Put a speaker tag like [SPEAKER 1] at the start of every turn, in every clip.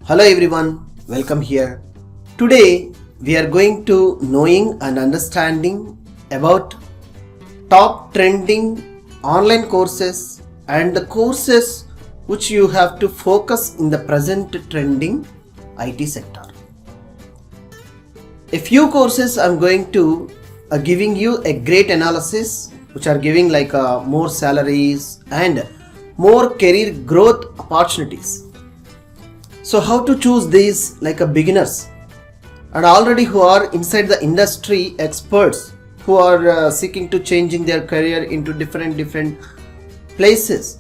[SPEAKER 1] Hello everyone, welcome here. Today we are going to knowing and understanding about top trending online courses and the courses which you have to focus in the present trending IT sector. A few courses I'm going to giving you a great analysis which are giving more salaries and more career growth opportunities. So how to choose these beginners and already who are inside the industry experts who are seeking to changing their career into different places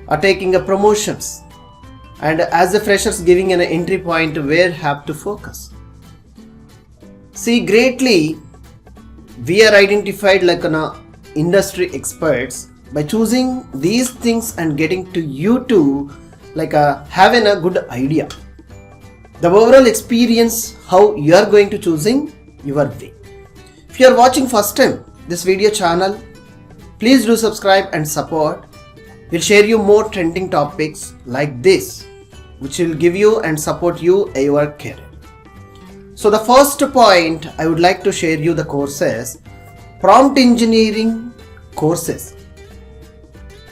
[SPEAKER 1] are taking a promotions and as a freshers giving an entry point where have to focus. See, greatly we are identified like an industry experts by choosing these things and getting to you to having a good idea. The overall experience how you are going to choosing your way. If you are watching first time this video channel, please do subscribe and support. We'll share you more trending topics like this which will give you and support you your career. So the first point I would like to share you the courses, prompt engineering courses.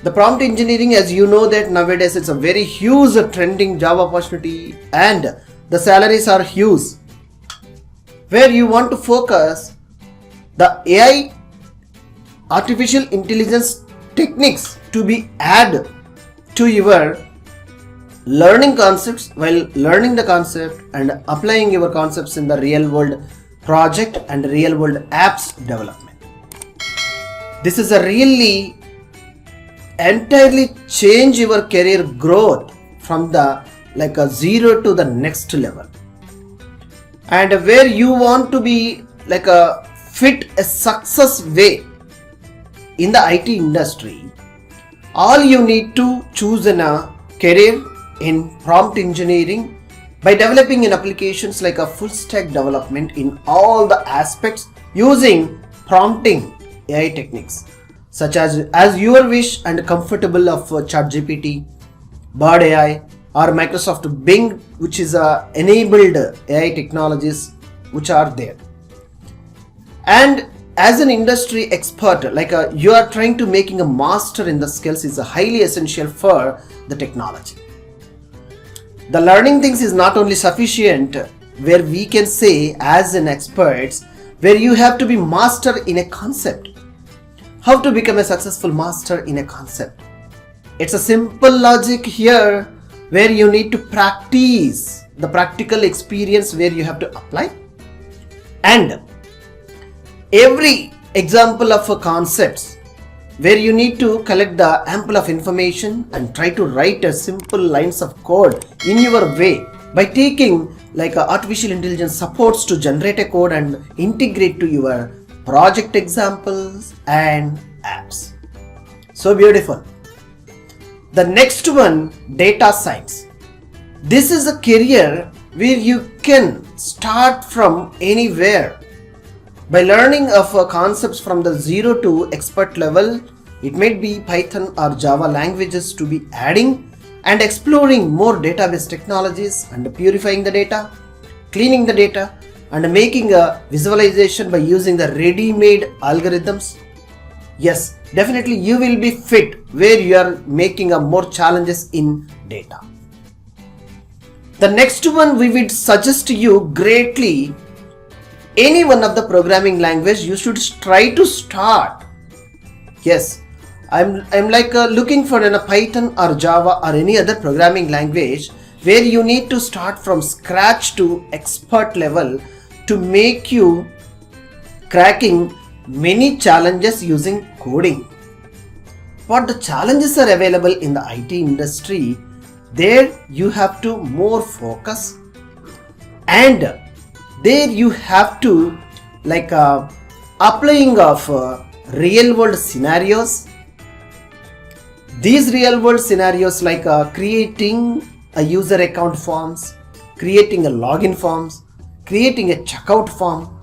[SPEAKER 1] The prompt engineering, as you know that nowadays it's a very huge trending job opportunity and the salaries are huge. Where you want to focus the AI, artificial intelligence techniques to be added to your learning concepts while learning the concept and applying your concepts in the real world project and real world apps development. This is a really entirely change your career growth from the a zero to the next level, and where you want to be fit a success way in the IT industry. All you need to choose a career in prompt engineering by developing in applications like a full stack development in all the aspects using prompting AI techniques such as your wish and comfortable of ChatGPT, bardai or Microsoft Bing, which is enabled AI technologies which are there. And as an industry expert, you are trying to making a master in the skills is highly essential for the technology. The learning things is not only sufficient where we can say as an experts where you have to be master in a concept. How to become a successful master in a concept? It's a simple logic here where you need to practice the practical experience where you have to apply. And every example of a concepts where you need to collect the ample of information and try to write a simple lines of code in your way by taking artificial intelligence supports to generate a code and integrate to your project examples and apps. So beautiful. The next one, data science. This is a career where you can start from anywhere by learning of concepts from the zero to expert level. It might be Python or Java languages to be adding and exploring more database technologies and purifying the data, cleaning the data and making a visualization by using the ready-made algorithms. Yes, definitely you will be fit where you are making a more challenges in data. The next one we would suggest to you greatly, any one of the programming language you should try to start. Yes, I'm looking for a Python or Java or any other programming language where you need to start from scratch to expert level to make you cracking many challenges using coding. What the challenges are available in the IT industry, there you have to more focus and there you have to applying of real world scenarios. These real world scenarios creating a user account forms, creating a login forms, creating a checkout form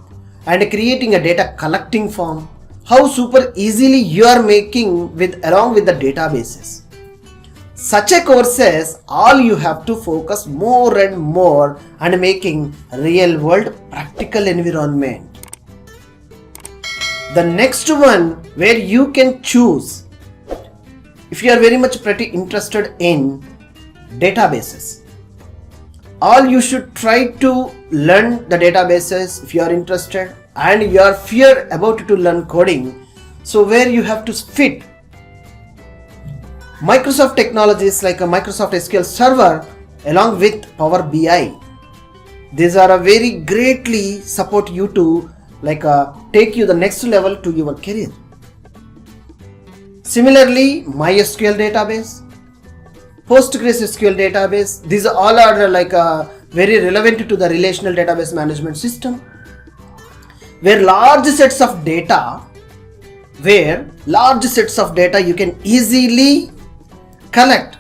[SPEAKER 1] and creating a data collecting form. How super easily you are making along with the databases. such a courses, all you have to focus more and more on making real world practical environment. The next one where you can choose, if you are very much pretty interested in databases, all you should try to learn the databases if you are interested and you are fear about to learn coding. So where you have to fit Microsoft technologies like a Microsoft SQL Server along with Power BI. These are a very greatly support you to take you the next level to your career. Similarly, MySQL database, PostgreSQL database, these all are very relevant to the relational database management system, where large sets of data you can easily collect,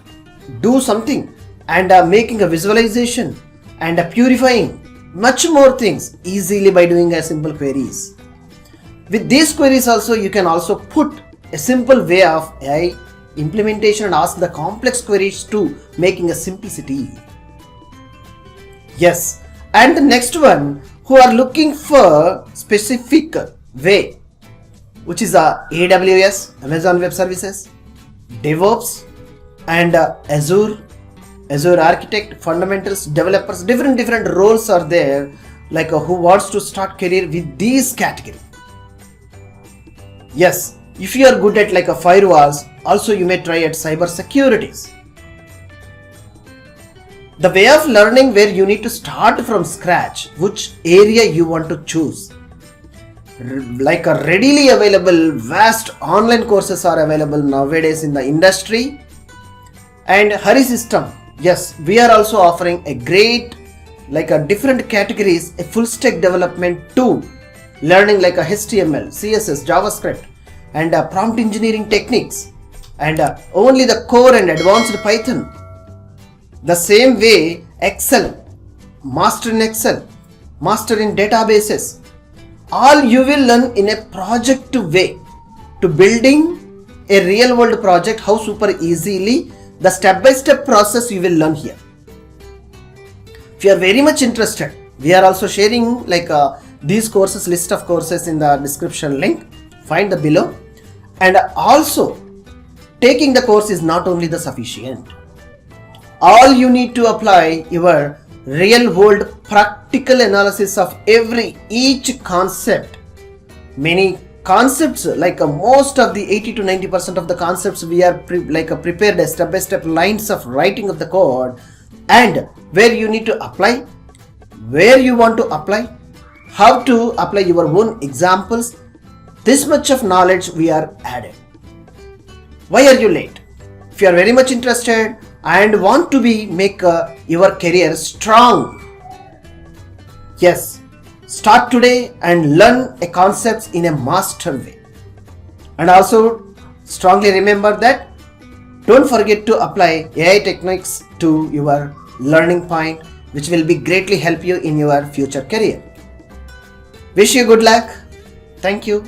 [SPEAKER 1] do something, and making a visualization and purifying much more things easily by doing a simple queries. With these queries also, you can also put a simple way of AI implementation and ask the complex queries to making a simplicity. Yes, and the next one who are looking for specific way, which is AWS, Amazon Web Services, DevOps, and Azure Architect, Fundamentals, Developers, different roles are there, who wants to start career with these category. Yes, if you are good at firewalls, also you may try at cyber securities. The way of learning where you need to start from scratch, which area you want to choose. Like a readily available vast online courses are available nowadays in the industry. And harisystems, yes, we are also offering a great different categories, a full stack development too, learning a HTML, CSS, JavaScript, and prompt engineering techniques, and only the core and advanced Python. The same way Excel, master in Excel, master in databases, all you will learn in a project way to building a real world project, how super easily the step-by-step process you will learn here. If you are very much interested, we are also sharing these courses, list of courses in the description link, find the below. And also taking the course is not only the sufficient. All you need to apply your real world practical analysis of each concept. Many concepts, most of the 80 to 90% of the concepts we are prepared as step-by-step lines of writing of the code, and where you need to apply, where you want to apply, how to apply your own examples. This much of knowledge we are added. Why are you late? If you are very much interested and want to make your career strong, yes, start today and learn a concepts in a master way. And also strongly remember that don't forget to apply AI techniques to your learning point, which will be greatly help you in your future career. Wish you good luck. Thank you.